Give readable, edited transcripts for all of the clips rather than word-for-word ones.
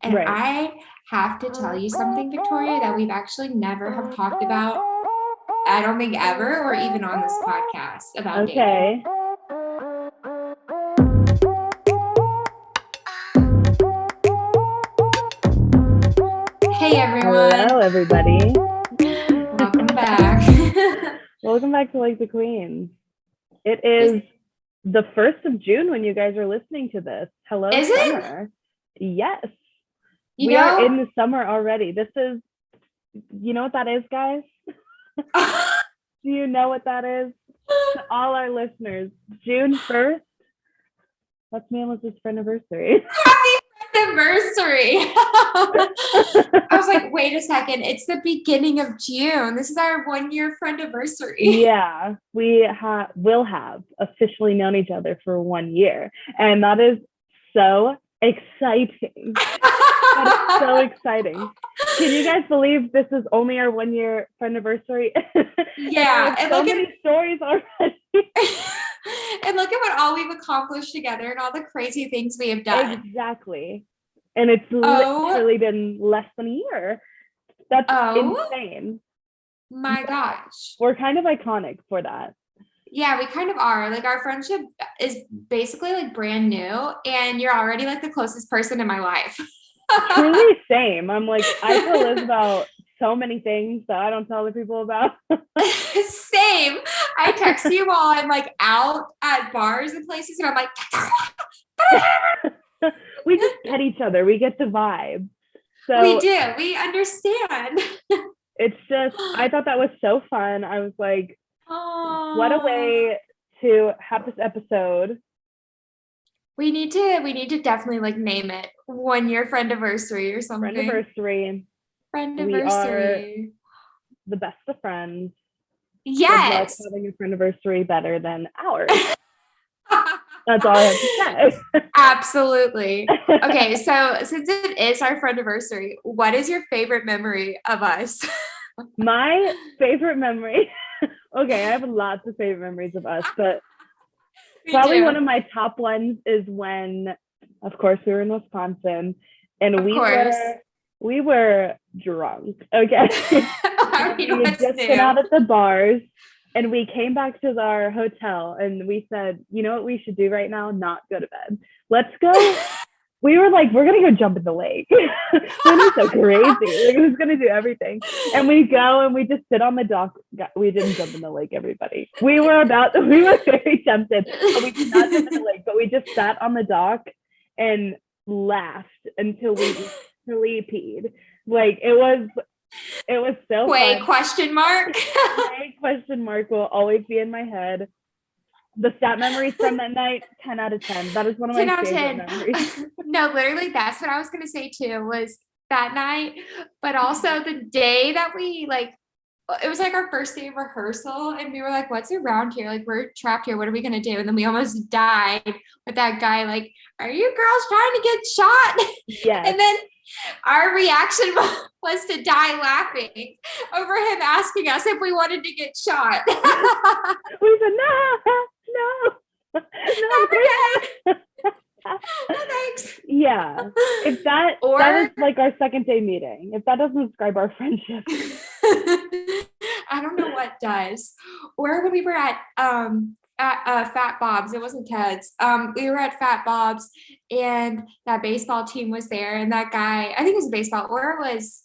And I have to tell you something, Victoria, that we've actually never have talked about, I don't think ever, or even on this podcast about dating. Hey everyone. Hello everybody. Welcome back. Welcome back to Like the Queen. It is the 1st of June when you guys are listening to this. Hello, is summer. It? Yes. We are in the summer already. This is, you know what that is, guys? Do you know what that is? To all our listeners, June 1st, that's me and Liz's Friendaversary. Happy Friendaversary. I was like, wait a second. It's the beginning of June. This is our 1-year Friendaversary. Yeah, we will have officially known each other for 1 year. And that is so exciting. That is so exciting. Can you guys believe this is only our 1-year Friendaversary? Yeah. And so many stories already. And look at what all we've accomplished together and all the crazy things we have done. Exactly. And it's literally been less than a year. That's insane. My gosh. We're kind of iconic for that. Yeah, we kind of are. Like, our friendship is basically like brand new, and you're already like the closest person in my life. Truly same. I'm like, I tell Liz about so many things that I don't tell other people about. Same. I text you while I'm like out at bars and places, and I'm like, we just get each other. We get the vibe. So we do. We understand. It's just, I thought that was so fun. I was like, what a way to have this episode. We need to definitely like name it 1-year Friendaversary or something. Friendaversary. We are the best of friends. Yes. Having a Friendaversary better than ours. That's all I have to say. Absolutely. Okay, so since it is our Friendaversary, what is your favorite memory of us? My favorite memory. Okay, I have lots of favorite memories of us, but probably one of my top ones is when, of course, we were in Wisconsin, and we were drunk. Okay, we had just been out at the bars, and we came back to our hotel, and we said, you know what we should do right now? Not go to bed. Let's go. We were like, we're going to go jump in the lake. We're so crazy. Like, who's going to do everything? And we go and we just sit on the dock. We didn't jump in the lake, everybody. We were very tempted. But we did not jump in the lake, but we just sat on the dock and laughed until we literally peed. Like, it was so fun. Question mark? Question mark will always be in my head. The stat memories from that night, 10 out of 10. That is one of my favorite memories. No, literally, that's what I was going to say too, was that night, but also the day that we it was like our first day of rehearsal, and we were like, what's around here? Like, we're trapped here. What are we going to do? And then we almost died with that guy. Like, are you girls trying to get shot? Yes. And then our reaction was to die laughing over him asking us if we wanted to get shot. We said, no, thanks. Yeah. If that is like our second day meeting, if that doesn't describe our friendship, I don't know what does. Or when we were at Fat Bob's, it wasn't Ted's. We were at Fat Bob's, and that baseball team was there, and that guy, I think it was a baseball, or it was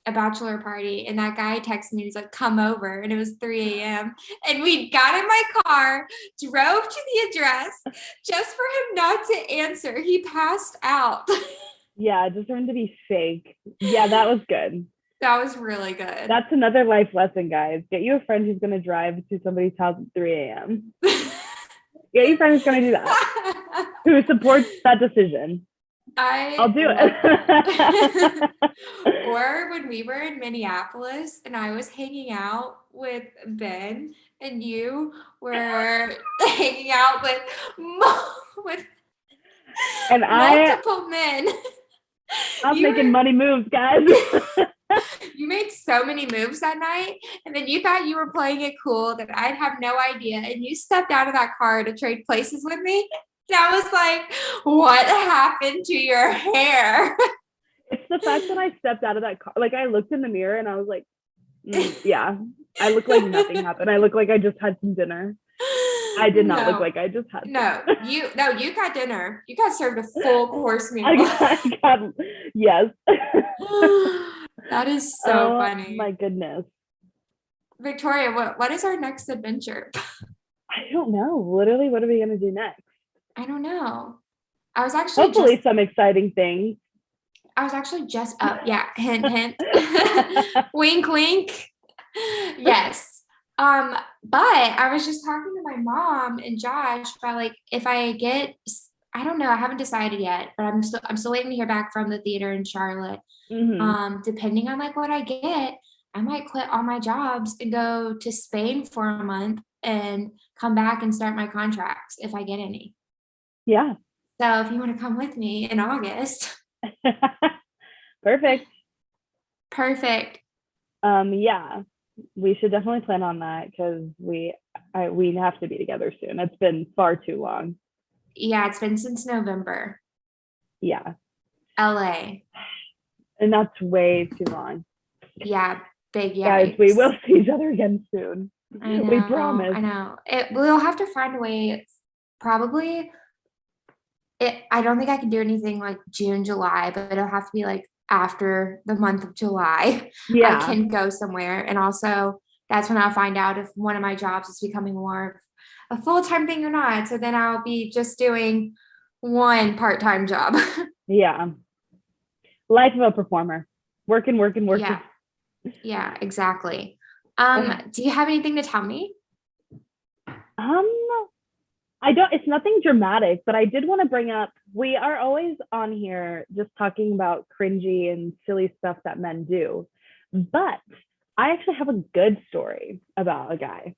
a bachelor party, and that guy texted me, he's like, come over, and it was 3 a.m. and we got in my car, drove to the address just for him not to answer. He passed out. Yeah, just for him to be fake. Yeah, that was good. That was really good. That's another life lesson, guys. Get you a friend who's going to drive to somebody's house at 3 a.m. Get you a friend who's going to do that, who supports that decision. I'll do it. Or when we were in Minneapolis and I was hanging out with Ben and you were hanging out with multiple men. I was making money moves, guys. You made so many moves that night, and then you thought you were playing it cool that I'd have no idea, and you stepped out of that car to trade places with me. That was like, what happened to your hair? It's the fact that I stepped out of that car. Like, I looked in the mirror and I was like, yeah, I look like nothing happened. I look like I just had some dinner. I did not look No, like I just had you got dinner. You got served a full course meal. I got yes. That is so Oh my funny. goodness. Victoria, what is our next adventure? I don't know. Literally, what are we gonna do next? I don't know. I was actually just Hopefully some exciting things. I was actually just up. Yeah, hint, hint. Wink, wink. Yes. But I was just talking to my mom and Josh about like if I get, I don't know, I haven't decided yet, but I'm still waiting to hear back from the theater in Charlotte. Mhm. Depending on like what I get, I might quit all my jobs and go to Spain for a month and come back and start my contracts if I get any. Yeah. So if you want to come with me in August, Perfect. perfect. Yeah, we should definitely plan on that because we have to be together soon. It's been far too long. Yeah, it's been since November. Yeah, LA. and that's way too long. Yeah, big Guys, we yikes. will see each other again soon. I We know, promise. I know. We'll have to find a way. Probably, I don't think I can do anything like June, July, but it'll have to be like after the month of July. I Yeah, can go somewhere, and also that's when I'll find out if one of my jobs is becoming more of a full-time thing or not. So then I'll be just doing one part-time job. yeah. Life of a performer. Working, working, working. Yeah, yeah, exactly. Ugh. Do you have anything to tell me? Um, I don't, it's nothing dramatic, but I did want to bring up we are always on here just talking about cringy and silly stuff that men do. But I actually have a good story about a guy.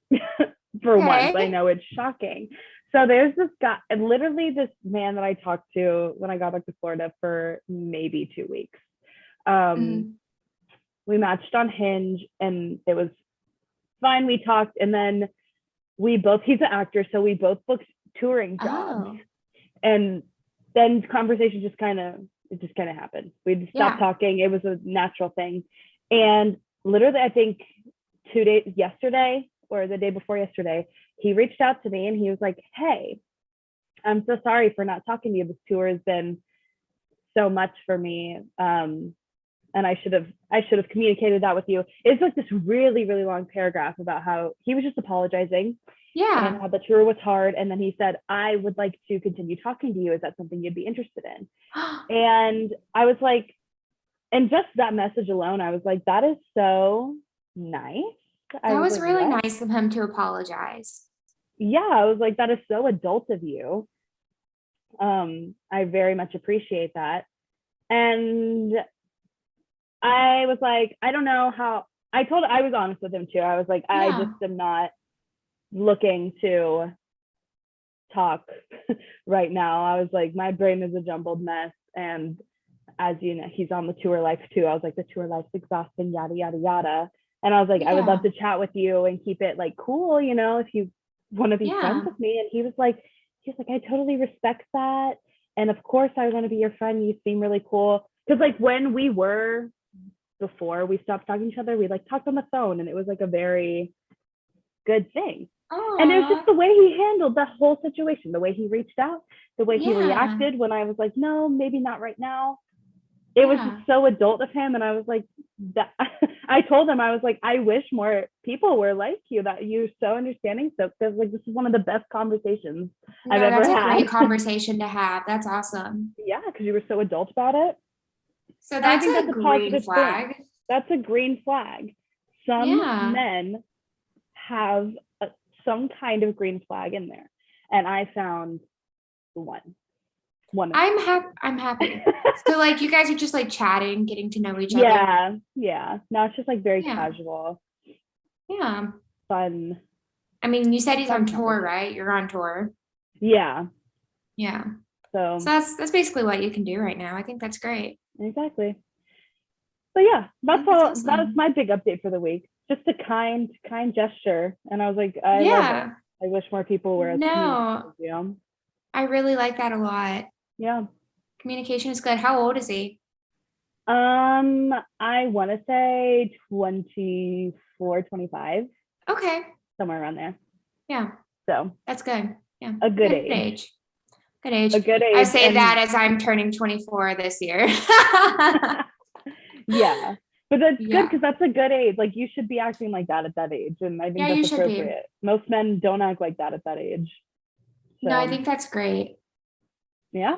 For once, I Okay. know it's shocking. So there's this guy, and literally this man that I talked to when I got back to Florida for maybe 2 weeks. Um, Mm. we matched on Hinge and it was fine. We talked and then he's an actor, so we both booked touring jobs. Oh, And then conversation just kind of happened. We stopped yeah. talking. It was a natural thing. And literally, I think 2 days yesterday or the day before yesterday, he reached out to me and he was like, "Hey, I'm so sorry for not talking to you. This tour has been so much for me. And I should have communicated that with you." It's like this really, really long paragraph about how he was just apologizing and Yeah. how the tour was hard. And then he said, "I would like to continue talking to you. Is that something you'd be interested in?" And I was like, and just that message alone, I was like, that is so nice. I That was was like, really what? nice of him to apologize. Yeah, I was like, that is so adult of you. I very much appreciate that. And I was like, I don't know how. I was honest with him too. I was like, I just Yeah. am not looking to talk right now. I was like, my brain is a jumbled mess. And as you know, he's on the tour life too. I was like, the tour life's exhausting, yada, yada, yada. And I was like, I would love Yeah. to chat with you and keep it like cool, if you want to be friends Yeah. with me. And he's like, I totally respect that. And of course, I want to be your friend. You seem really cool. Because like when we were before we stopped talking to each other, we like talked on the phone and it was like a very good thing. And it was just Oh, the way he handled the whole situation, the way he reached out, the way he yeah. reacted when I was like, no, maybe not right now. It was just Yeah. so adult of him. And I was like, that I told him, I was like, I wish more people were like you, that you're so understanding. So because like this is one of the best conversations I've No, ever that's a had. great conversation to have. That's awesome. Yeah, because you were so adult about it. So And I that's think that's a a green positive thing. flag. That's a green flag. Some Yeah. men have some kind of green flag in there. And I found one. One of I'm happy. So like you guys are just like chatting, getting to know each other. yeah, yeah. Now it's just like very Yeah. casual, Yeah. fun, I mean, you said he's on fun tour, conversation. right? You're on tour. Yeah. Yeah. So So that's basically what you can do right now. I think that's great. exactly. But yeah, I that's think that's all. That's awesome. my big update for the week. Just a kind gesture, and I was like, I love it. Yeah. I wish more people were as communicative No, as you. I really like that a lot. Yeah. Communication is good. How old is he? I want to say 24, 25, Okay. somewhere around there. Yeah, So that's good. Yeah, a good good age. age. Good age. A good I age. say And that as I'm turning 24 this year. yeah. But that's good Yeah. because that's a good age. Like you should be acting like that at that age. And I think Yeah, that's you should be. appropriate. Most men don't act like that at that age. No, I So think that's great. yeah.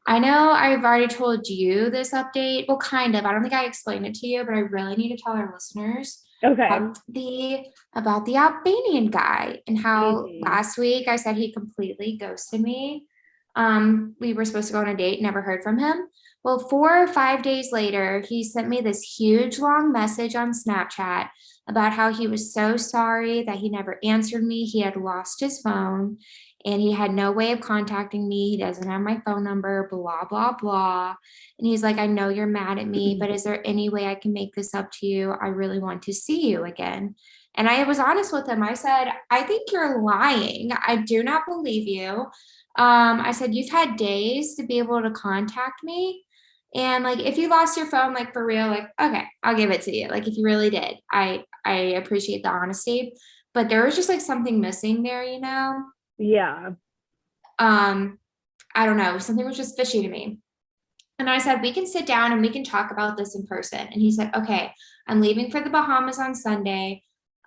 I know I've already told you this update. Well, kind of. I don't think I explained it to you, but I really need to tell our listeners Okay. about the Albanian guy and how Mm-hmm. last week I said he completely ghosted me. We were supposed to go on a date, never heard from him. Well, 4 or 5 days later, he sent me this huge long message on Snapchat about how he was so sorry that he never answered me. He had lost his phone and he had no way of contacting me. He doesn't have my phone number, blah, blah, blah. And he's like, I know you're mad at me, but is there any way I can make this up to you? I really want to see you again. And I was honest with him. I said, I think you're lying. I do not believe you. I said, you've had days to be able to contact me. And like, if you lost your phone, like for real, like, okay, I'll give it to you. Like, if you really did, I appreciate the honesty, but there was just like something missing there, you know? Yeah. Um, I don't know, something was just fishy to me. And I said, we can sit down and we can talk about this in person. And he said, okay, I'm leaving for the Bahamas on Sunday.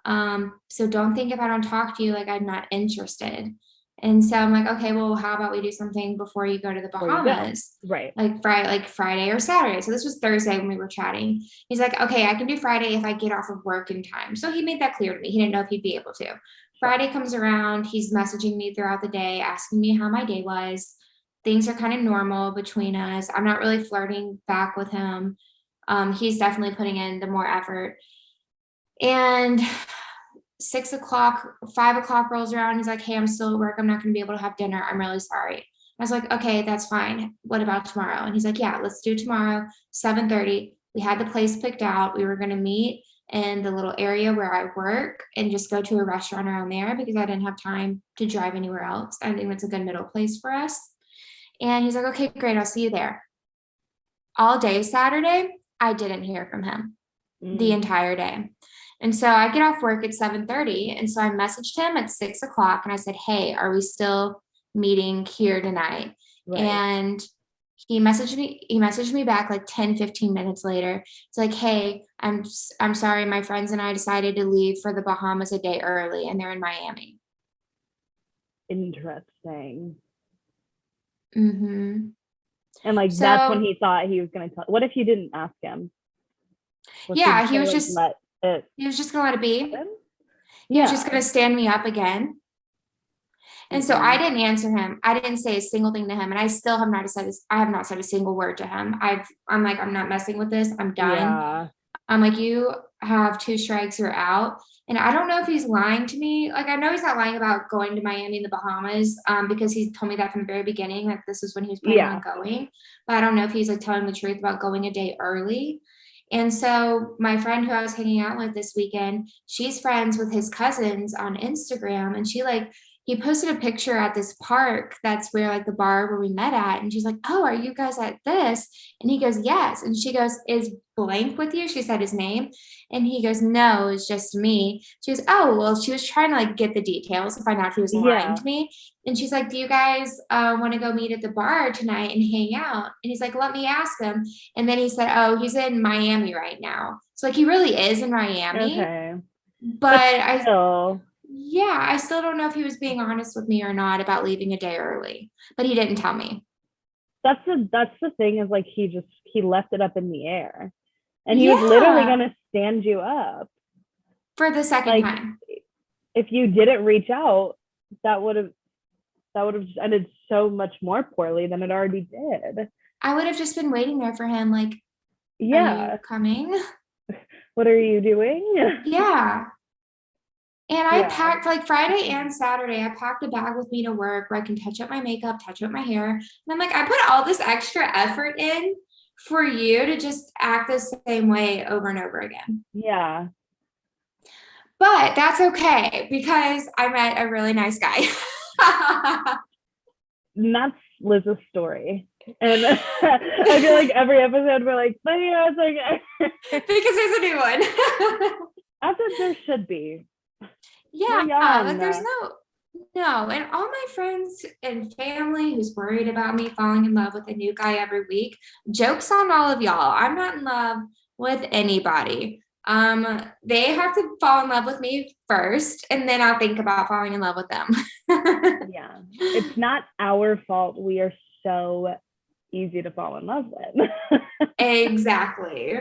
So don't think if I don't talk to you, like I'm not interested. And so I'm like, okay, well, how about we do something before you go to the Before you go. Bahamas? Right. Like Friday or Saturday. So this was Thursday when we were chatting. He's like, okay, I can do Friday if I get off of work in time. So he made that clear to me. He didn't know if he'd be able to. Friday comes around, he's messaging me throughout the day, asking me how my day was. Things are kind of normal between us. I'm not really flirting back with him. He's definitely putting in the more effort. And 6 o'clock, 5 o'clock rolls around. He's like, hey, I'm still at work. I'm not going to be able to have dinner. I'm really sorry. I was like, okay, that's fine. What about tomorrow? And he's like, yeah, let's do tomorrow, 7:30. We had the place picked out. We were going to meet in the little area where I work and just go to a restaurant around there because I didn't have time to drive anywhere else. I think that's a good middle place for us. And he's like, okay, great. I'll see you there. All day Saturday, I didn't hear from him the entire day. And so I get off work at 7:30. And so I messaged him at 6 o'clock and I said, hey, are we still meeting here tonight? Right. And he messaged me back like 10, 15 minutes later. It's like, hey, I'm sorry, my friends and I decided to leave for the Bahamas a day early and they're in Miami. Interesting. Mm-hmm. And like that's when he thought he was gonna tell. What if you didn't ask him? Yeah, he was just gonna let it be. He was just gonna stand me up again. And so I didn't answer him. I didn't say a single thing to him. And I still have not said this. I have not said a single word to him. I'm like, I'm not messing with this. I'm done. Yeah. I'm like, you have 2 strikes, you're out. And I don't know if he's lying to me. Like, I know he's not lying about going to Miami and the Bahamas, because he told me that from the very beginning, like this is when he was planning on going. But I don't know if he's like telling the truth about going a day early. And so my friend who I was hanging out with this weekend, she's friends with his cousins on Instagram. And he posted a picture at this park that's where like the bar where we met at. And she's like, oh, are you guys at this? And he goes, yes. And she goes, is blank with you? She said his name. And he goes, no, it's just me. She goes, oh, well, she was trying to like get the details to find out if he was lying to me. And she's like, do you guys want to go meet at the bar tonight and hang out? And he's like, let me ask him. And then he said, oh, he's in Miami right now. So like he really is in Miami. Okay. But I still don't know if he was being honest with me or not about leaving a day early, but he didn't tell me. That's the thing is like he left it up in the air. And he was literally gonna stand you up. For the second time. If you didn't reach out, that would have ended so much more poorly than it already did. I would have just been waiting there for him, like, are you coming? What are you doing? Yeah. And I packed like Friday and Saturday, I packed a bag with me to work where I can touch up my makeup, touch up my hair. And I'm like, I put all this extra effort in for you to just act the same way over and over again. Yeah. But that's okay because I met a really nice guy. that's Liz's story. And I feel like every episode we're like, but yeah, it's like because there's a new one. as if there should be. Yeah, We're young. like there's no, and all my friends and family who's worried about me falling in love with a new guy every week, jokes on all of y'all. I'm not in love with anybody. They have to fall in love with me first, and then I'll think about falling in love with them. Yeah, it's not our fault. We are so easy to fall in love with. Exactly.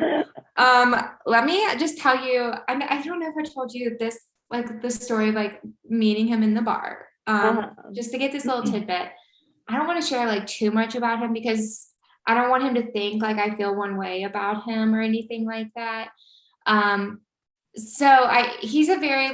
Let me just tell you, I don't know if I told you this, like the story of like meeting him in the bar. Just to get this little tidbit. I don't want to share like too much about him because I don't want him to think like I feel one way about him or anything like that. He's a very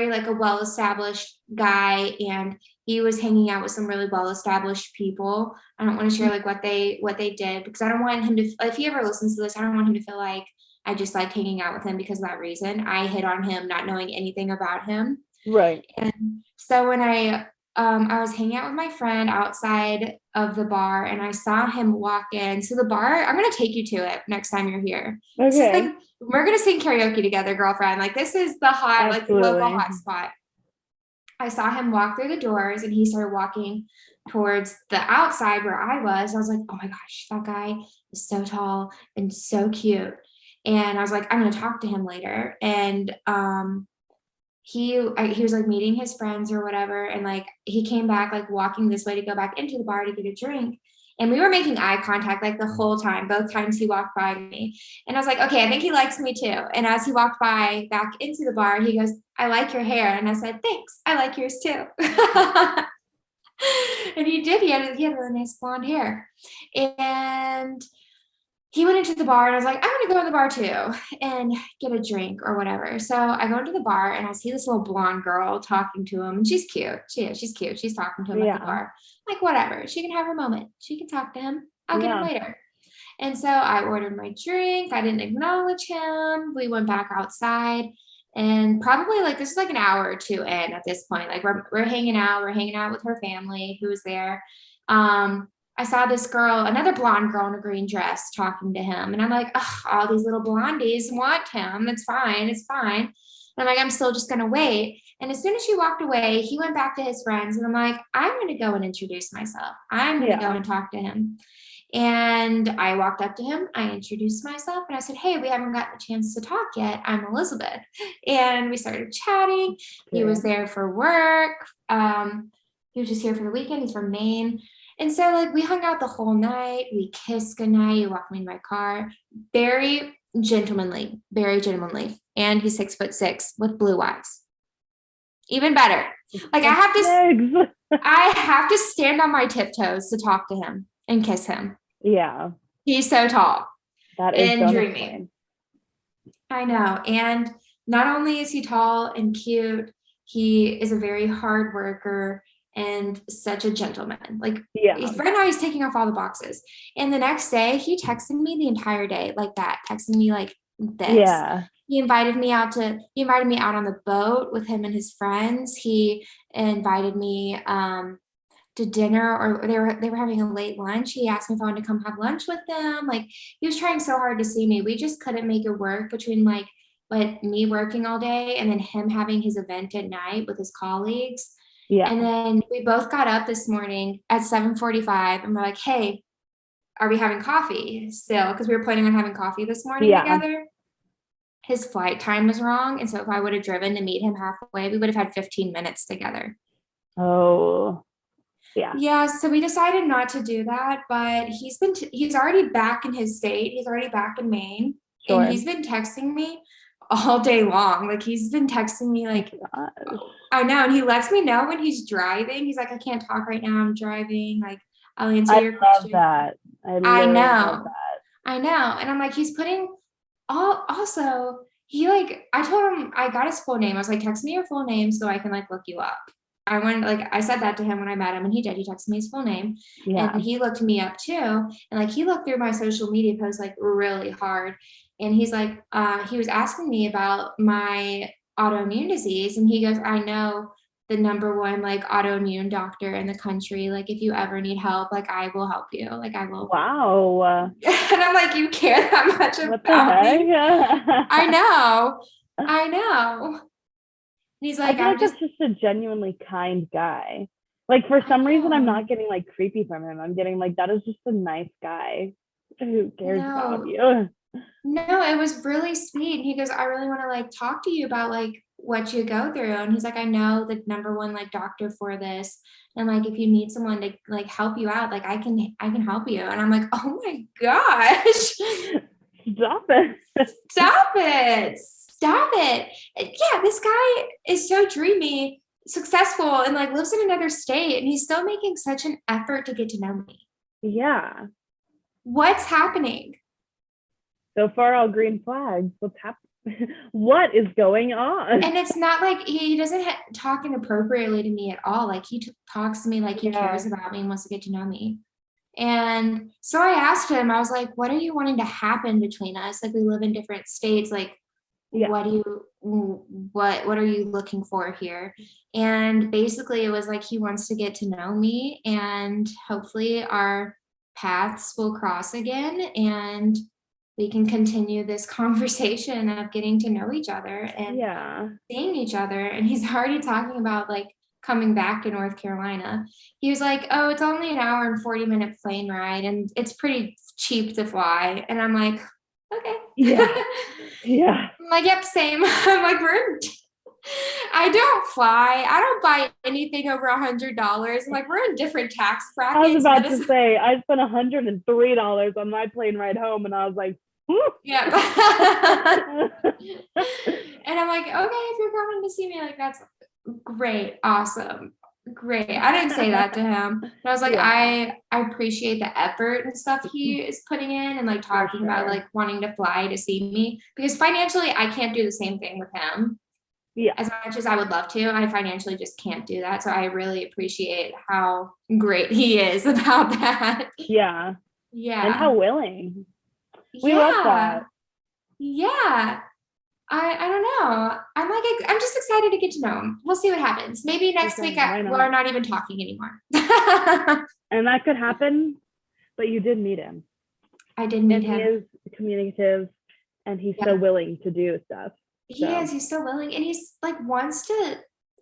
like a well-established guy, and he was hanging out with some really well-established people. I don't want to share like what they did because I don't want him to, if he ever listens to this, I don't want him to feel like I just like hanging out with him because of that reason. I hit on him not knowing anything about him. Right. And so when I was hanging out with my friend outside of the bar and I saw him walk in. So the bar, I'm going to take you to it next time you're here. Okay. Like, we're going to sing karaoke together, girlfriend. Like this is the hot, Absolutely. like local hot spot. I saw him walk through the doors and he started walking towards the outside where I was. I was like, oh my gosh, that guy is so tall and so cute. And I was like, I'm going to talk to him later. And, he was like meeting his friends or whatever. And like, he came back, like walking this way to go back into the bar to get a drink. And we were making eye contact like the whole time, both times he walked by me. And I was like, okay, I think he likes me too. And as he walked by back into the bar, he goes, I like your hair. And I said, thanks. I like yours too. And he did. He had really nice blonde hair. And he went into the bar and I was like, I'm going to go in the bar too and get a drink or whatever. So I go into the bar and I see this little blonde girl talking to him. And she's cute. She's cute. She's talking to him at the bar. Like, whatever. She can have her moment. She can talk to him. I'll get him later. And so I ordered my drink. I didn't acknowledge him. We went back outside. And probably like this is like an hour or two in at this point. Like we're hanging out. We're hanging out with her family who was there. I saw this girl, another blonde girl in a green dress talking to him. And I'm like, all these little blondies want him. It's fine. It's fine. And I'm like, I'm still just going to wait. And as soon as she walked away, he went back to his friends. And I'm like, I'm going to go and introduce myself. I'm going to go and talk to him. And I walked up to him. I introduced myself and I said, hey, we haven't gotten a chance to talk yet. I'm Elizabeth. And we started chatting. He was there for work. He was just here for the weekend. He's from Maine. And so like we hung out the whole night. We kissed goodnight. He walked me in my car. Very gentlemanly. And he's 6'6" with blue eyes. Even better. Like I have to stand on my tiptoes to talk to him and kiss him. Yeah. He's so tall. That is and dreamy. I know. And not only is he tall and cute, he is a very hard worker and such a gentleman. Like right now he's taking off all the boxes. And the next day he texted me the entire day like that, texting me like this. Yeah. He invited me out on the boat with him and his friends. He invited me to dinner, or they were having a late lunch. He asked me if I wanted to come have lunch with them. Like he was trying so hard to see me. We just couldn't make it work between like me working all day and then him having his event at night with his colleagues. Yeah. And then we both got up this morning at 7:45 and we're like, hey, are we having coffee still? Because we were planning on having coffee this morning together. His flight time was wrong. And so if I would have driven to meet him halfway, we would have had 15 minutes together. Oh, yeah. Yeah. So we decided not to do that, but he's already back in his state. He's already back in Maine. Sure. And he's been texting me all day long. Like he's been texting me like, I know. And he lets me know when he's driving. He's like, I can't talk right now. I'm driving. Like I'll answer your question. I love that. I know. Love that. I know. And I'm like, he's putting also he like, I told him I got his full name. I was like, text me your full name so I can like look you up. I said that to him when I met him and he did. He texted me his full name and he looked me up too. And like, he looked through my social media posts like really hard. And he's like, he was asking me about my autoimmune disease. And he goes, I know the number one like autoimmune doctor in the country. Like if you ever need help, like I will help you. Like I will. Wow. And I'm like, you care that much What the about me? heck? I know. I know. And he's I like, feel I'm like just, that's just a genuinely kind guy. Like for I some reason, I'm know. not getting like creepy from him. I'm getting like that is just a nice guy who cares about No, you. no, it was really sweet. He goes, I really want to like talk to you about like what you go through. And he's like, I know the number one like doctor for this. And like if you need someone to like help you out, like I can help you. And I'm like, oh my gosh. Stop it. Stop it. Stop it. Yeah, this guy is so dreamy, successful, and like lives in another state, and he's still making such an effort to get to know me. Yeah. What's happening? So far, all green flags. What's happening? What is going on? And it's not like he doesn't talk inappropriately to me at all. Like he talks to me like he cares about me and wants to get to know me. And so I asked him, I was like, what are you wanting to happen between us? Like we live in different states. Like, what do you, what are you looking for here? And basically it was like, he wants to get to know me and hopefully our paths will cross again and we can continue this conversation of getting to know each other and seeing each other. And he's already talking about like coming back to North Carolina. He was like, oh, it's only an hour and 40-minute plane ride and it's pretty cheap to fly. And I'm like, okay. Yeah. I'm like, yep, same. I'm like, I don't fly. I don't buy anything over $100. I'm like, we're in different tax brackets. I was about to say, I spent $103 on my plane ride home, and I was like, yeah. And I'm like, okay, if you're coming to see me, like, that's great, awesome, great. I didn't say that to him, but I was like, I appreciate the effort and stuff he is putting in and like talking about like wanting to fly to see me because financially I can't do the same thing with him. Yeah. As much as I would love to, I financially just can't do that. So I really appreciate how great he is about that. Yeah. Yeah. And how willing. We love that. Yeah. I don't know. I'm like, I'm just excited to get to know him. We'll see what happens. Maybe next week we're not even talking anymore. And that could happen, but you did meet him. I did meet him. He is communicative and he's so willing to do stuff. He is. He's so willing, and he's like wants to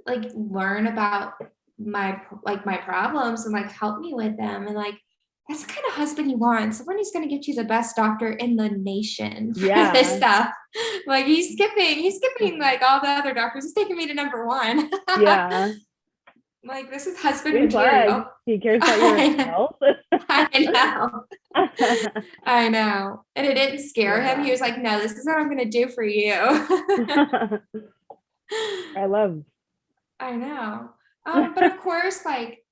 like learn about my problems and like help me with them, and like that's the kind of husband you want. Someone who's going to get you the best doctor in the nation for this stuff. Like he's skipping like all the other doctors. He's taking me to number one. Yeah. Like this is husband material. He cares about your health. I know. I know. And it didn't scare him. He was like, no, this is what I'm going to do for you. I know. But of course, like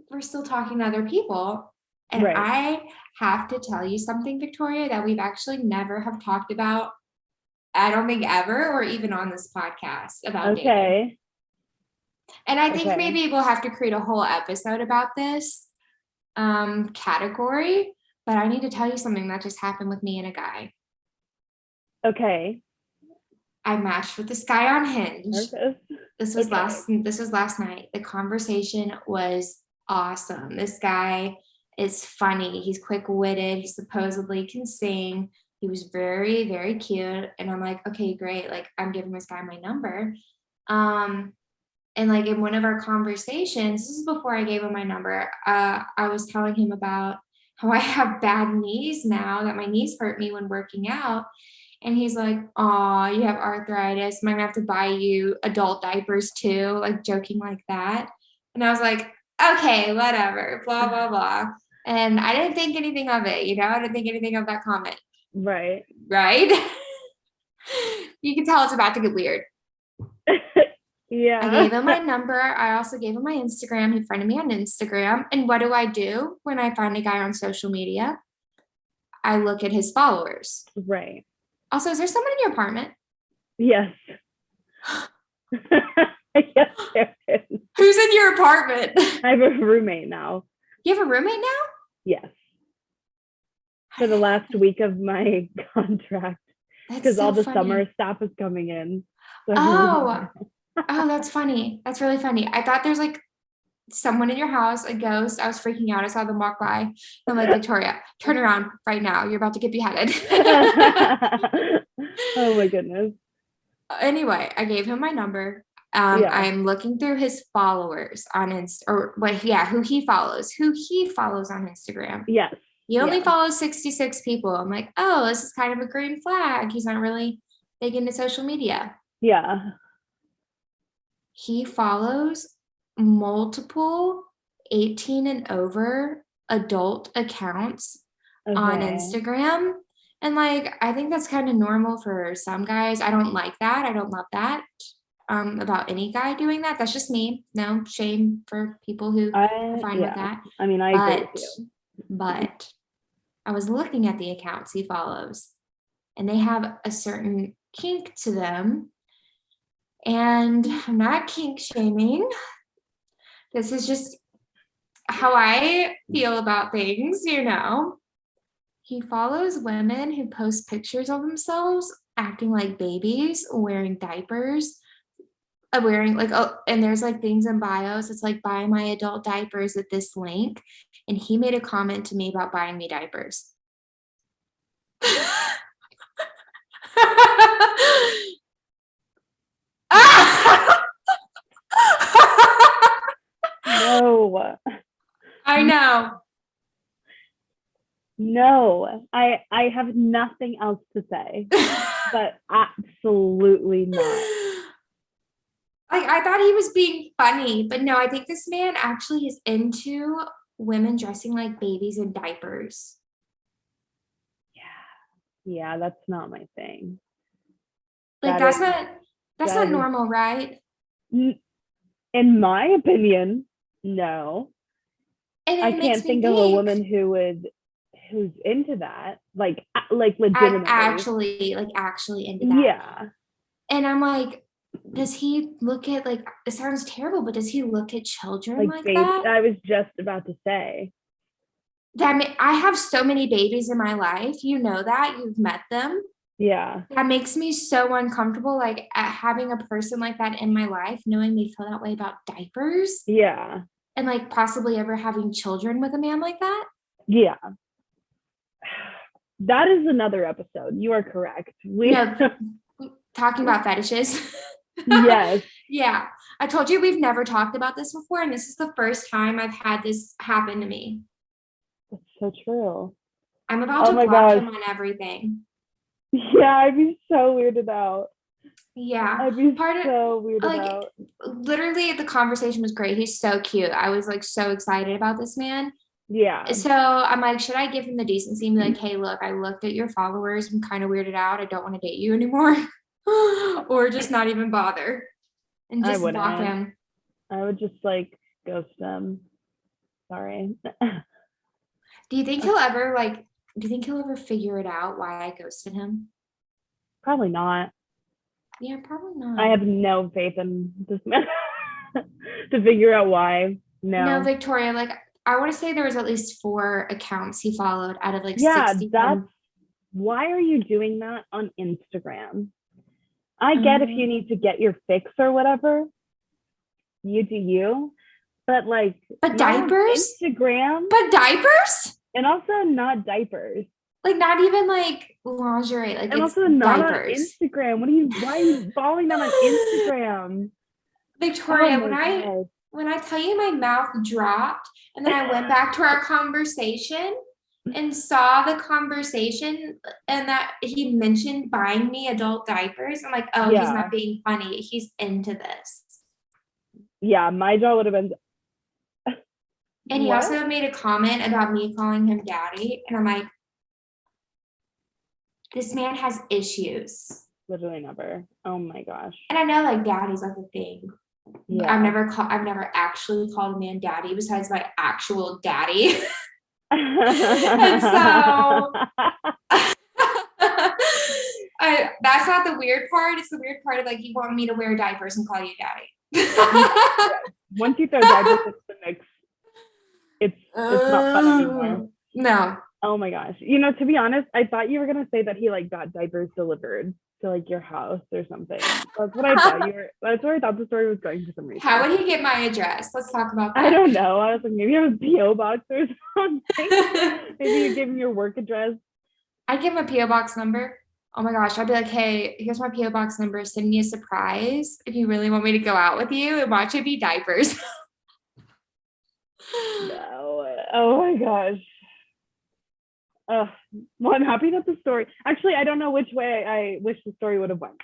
we're still talking to other people. And I have to tell you something, Victoria, that we've actually never have talked about. I don't think ever, or even on this podcast about dating. And I think maybe we'll have to create a whole episode about this category, but I need to tell you something that just happened with me and a guy. Okay. I matched with this guy on Hinge. This was last night. The conversation was awesome. This guy is funny. He's quick-witted. He supposedly can sing. He was very, very cute. And I'm like, okay, great. Like I'm giving this guy my number. And like in one of our conversations, this is before I gave him my number, I was telling him about how I have bad knees now, that my knees hurt me when working out. And he's like, oh, you have arthritis. I'm gonna have to buy you adult diapers too, like joking like that. And I was like, okay, whatever, blah, blah, blah. And I didn't think anything of it, I didn't think anything of that comment. Right. You can tell it's about to get weird. Yeah. I gave him my number. I also gave him my Instagram. He friended me on Instagram. And what do I do when I find a guy on social media? I look at his followers. Right. Also, is there someone in your apartment? Yes. Yes, there is. Who's in your apartment? I have a roommate now. You have a roommate now? Yes. For the last week of my contract. Because all the summer staff is coming in. So Oh, that's funny. That's really funny. I thought there's like someone in your house, a ghost. I was freaking out. I saw them walk by. And I'm like, Victoria, turn around right now. You're about to get beheaded. Oh my goodness. Anyway, I gave him my number. Yeah. I'm looking through his followers on or what, yeah, who he follows on Instagram. Yes. He only Yeah. follows 66 people. I'm like, oh, this is kind of a green flag. He's not really big into social media. Yeah. He follows multiple 18 and over adult accounts on Okay. Instagram. And like, I think that's kind of normal for some guys. I don't like that. I don't love that about any guy doing that. That's just me. No shame for people who are fine with Yeah. that. I mean, I agree with But, you. but I was looking at the accounts he follows, and they have a certain kink to them. And I'm not kink shaming. This is just how I feel about things, you know. He follows women who post pictures of themselves acting like babies, wearing diapers, wearing like, oh, and there's like things in bios. It's like, buy my adult diapers at this link. And he made a comment to me about buying me diapers. No. I know. No. I have nothing else to say, but absolutely not. Like, I thought he was being funny, but no, I think this man actually is into women dressing like babies in diapers. Yeah. Yeah, that's not my thing. Like, That is that's that not is normal, right? in my opinion, no. And I it makes can't me think of a think, woman who's into that, like legitimately. like actually into that. Yeah. And I'm like, does he look at, like, it sounds terrible, but does he look at children Like like babe, that? I was just about to say. I have so many babies in my life. You know that. You've met them. Yeah. That makes me so uncomfortable, like at having a person like that in my life, knowing they feel that way about diapers Yeah. and like possibly ever having children with a man like that. Yeah. That is another episode. You are correct. No, talking about fetishes. Yes. Yeah, I told you we've never talked about this before, and this is the first time I've had this happen to me. That's so true. I'm about Oh to my block gosh. him on everything. Yeah, I'd be so weirded out. Yeah, I'd be part of, so weirded like, out. literally the conversation was great. He's so cute. I was like so excited about this man. Yeah. So I'm like, should I give him the decency and be like, hey, look, I looked at your followers. I'm kind of weirded out. I don't want to date you anymore. Or just not even bother and I just block wouldn't. him. I would just like ghost them. Sorry. Do you think he'll ever figure it out why I ghosted him? Probably not. Yeah, probably I not. have no faith in this man to figure out why. No, No. Victoria, like, I want to say there was at least 4 accounts he followed out of like Yeah, that's 61. why are you doing that on Instagram? I get if you Um, need to get your fix or whatever, you do you, but like but not on diapers? Instagram But diapers? and also not diapers. Like, not even like lingerie, like And it's also not on diapers. Instagram. Why are you following them on Instagram? Oh Victoria, my god. when I tell you my mouth dropped, and then I went back to our conversation and saw the conversation, and that he mentioned buying me adult diapers. I'm like, oh, he's Yeah. not being funny. He's into this. Yeah, my jaw would have been And he what? also made a comment about me calling him daddy. And I'm like, this man has issues. Literally never. Oh my gosh. And I know like daddy's like a thing. Yeah. I've never actually called a man daddy besides my actual daddy. And so that's not the weird part. It's the weird part of like you want me to wear diapers and call you daddy. Once you throw diapers into the mix, it's not fun anymore. No. Oh my gosh. You know, to be honest, I thought you were gonna say that he like got diapers delivered to like your house or something. That's what I thought you were. That's where I thought the story was going for some reason. How would he get my address? Let's talk about that. I don't know. I was like, maybe you have a PO box or something. Maybe you give him your work address. I'd give him a PO box number. Oh my gosh, I'd be like, hey, here's my PO box number. Send me a surprise if you really want me to go out with you, and watch it be diapers. No. Oh my gosh. Well, I'm happy that the story. Actually, I don't know which way I wish the story would have went.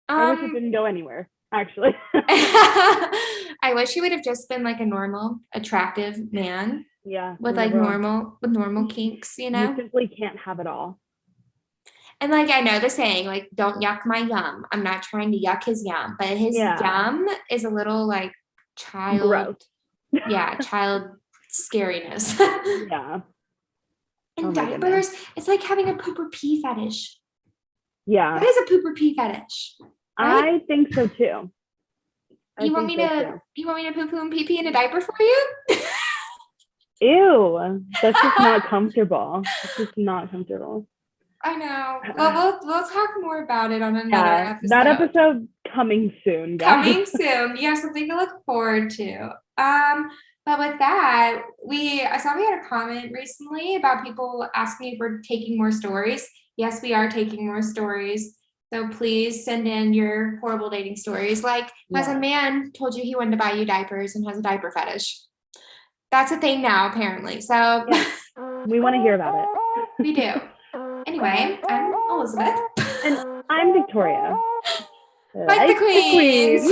I wish it didn't go anywhere. Actually, I wish he would have just been like a normal, attractive man. Yeah. With like normal kinks, you know. You simply can't have it all. And like I know the saying, like, don't yuck my yum. I'm not trying to yuck his yum, but his yum is a little like child. Gross. Yeah, child scariness. Yeah. And diapers, it's like having a poop or pee fetish. Yeah. What is a poop or pee fetish? Right? I think so too. You want me to poo poo and pee pee in a diaper for you? Ew. That's just not comfortable. It's just not comfortable. I know. Well, we'll talk more about it on another episode. That episode coming soon, guys. Coming soon. You have something to look forward to. But with that, I saw we had a comment recently about people asking if we're taking more stories. Yes, we are taking more stories. So please send in your horrible dating stories. Like, has a man told you he wanted to buy you diapers and has a diaper fetish? That's a thing now, apparently. So we want to hear about it. We do. Anyway, I'm Elizabeth. And I'm Victoria. Like the queens.